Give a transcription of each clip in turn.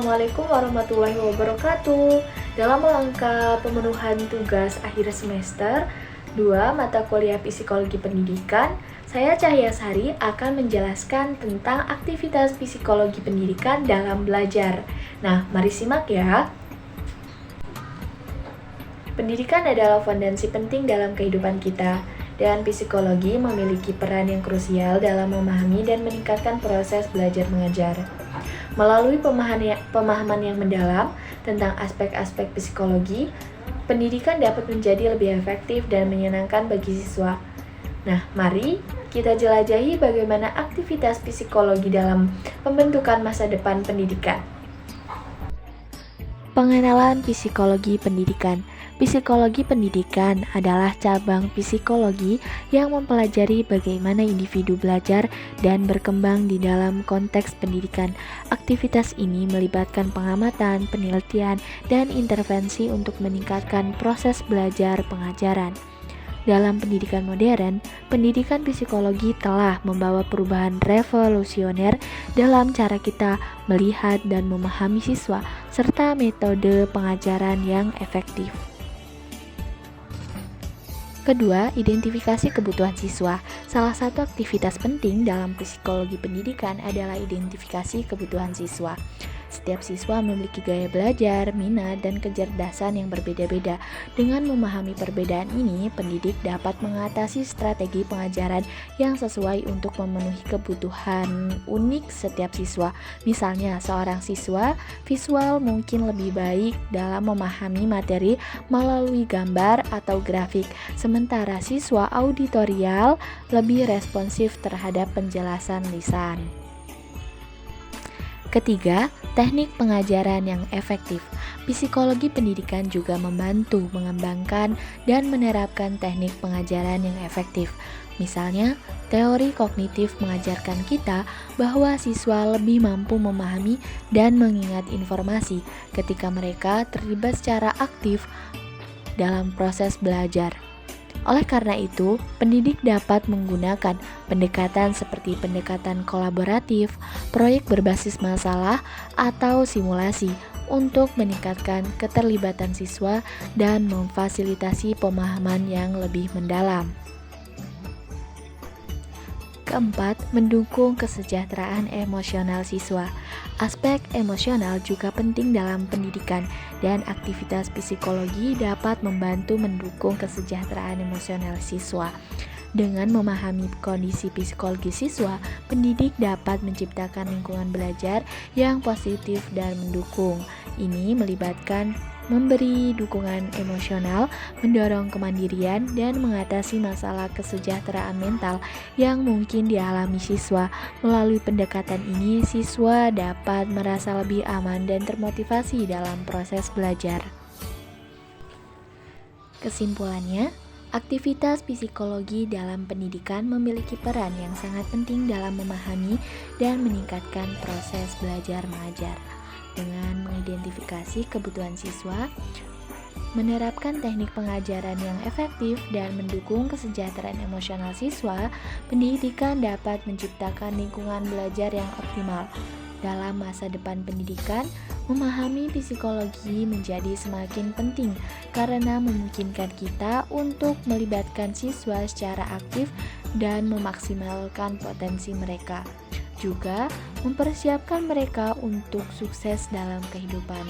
Assalamualaikum warahmatullahi wabarakatuh. Dalam rangka pemenuhan tugas akhir semester 2 mata kuliah Psikologi Pendidikan, saya Cahya Sari akan menjelaskan tentang aktivitas psikologi pendidikan dalam belajar. Nah, mari simak ya. Pendidikan adalah fondasi penting dalam kehidupan kita, dan psikologi memiliki peran yang krusial dalam memahami dan meningkatkan proses belajar mengajar. Melalui pemahaman yang mendalam tentang aspek-aspek psikologi, pendidikan dapat menjadi lebih efektif dan menyenangkan bagi siswa. Nah, mari kita jelajahi bagaimana aktivitas psikologi dalam pembentukan masa depan pendidikan. Pengenalan psikologi pendidikan. Psikologi pendidikan adalah cabang psikologi yang mempelajari bagaimana individu belajar dan berkembang di dalam konteks pendidikan. Aktivitas ini melibatkan pengamatan, penelitian, dan intervensi untuk meningkatkan proses belajar pengajaran. Dalam pendidikan modern, pendidikan psikologi telah membawa perubahan revolusioner dalam cara kita melihat dan memahami siswa, serta metode pengajaran yang efektif. Kedua, identifikasi kebutuhan siswa. Salah satu aktivitas penting dalam psikologi pendidikan adalah identifikasi kebutuhan siswa. Setiap siswa memiliki gaya belajar, minat, dan kecerdasan yang berbeda-beda. Dengan memahami perbedaan ini, pendidik dapat mengatasi strategi pengajaran yang sesuai untuk memenuhi kebutuhan unik setiap siswa. Misalnya, seorang siswa visual mungkin lebih baik dalam memahami materi melalui gambar atau grafik, sementara siswa auditorial lebih responsif terhadap penjelasan lisan. Ketiga, teknik pengajaran yang efektif. Psikologi pendidikan juga membantu mengembangkan dan menerapkan teknik pengajaran yang efektif. Misalnya, teori kognitif mengajarkan kita bahwa siswa lebih mampu memahami dan mengingat informasi ketika mereka terlibat secara aktif dalam proses belajar. Oleh karena itu, pendidik dapat menggunakan pendekatan seperti pendekatan kolaboratif, proyek berbasis masalah, atau simulasi untuk meningkatkan keterlibatan siswa dan memfasilitasi pemahaman yang lebih mendalam. Keempat, mendukung kesejahteraan emosional siswa. Aspek emosional juga penting dalam pendidikan, dan aktivitas psikologi dapat membantu mendukung kesejahteraan emosional siswa. Dengan memahami kondisi psikologi siswa, pendidik dapat menciptakan lingkungan belajar yang positif dan mendukung. Ini melibatkan memberi dukungan emosional, mendorong kemandirian, dan mengatasi masalah kesejahteraan mental yang mungkin dialami siswa. Melalui pendekatan ini, siswa dapat merasa lebih aman dan termotivasi dalam proses belajar. Kesimpulannya, aktivitas psikologi dalam pendidikan memiliki peran yang sangat penting dalam memahami dan meningkatkan proses belajar mengajar. Dengan mengidentifikasi kebutuhan siswa, menerapkan teknik pengajaran yang efektif, dan mendukung kesejahteraan emosional siswa, pendidikan dapat menciptakan lingkungan belajar yang optimal. Dalam masa depan pendidikan, memahami psikologi menjadi semakin penting karena memungkinkan kita untuk melibatkan siswa secara aktif dan memaksimalkan potensi mereka. Juga mempersiapkan mereka untuk sukses dalam kehidupan.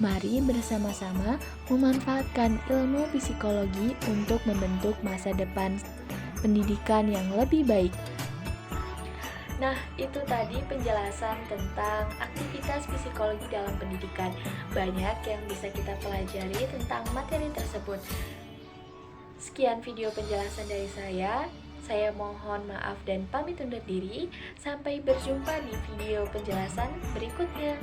Mari bersama-sama memanfaatkan ilmu psikologi untuk membentuk masa depan pendidikan yang lebih baik. Nah, itu tadi penjelasan tentang aktivitas psikologi dalam pendidikan. Banyak yang bisa kita pelajari tentang materi tersebut. Sekian video penjelasan dari saya. Saya mohon maaf dan pamit undur diri. Sampai berjumpa di video penjelasan berikutnya.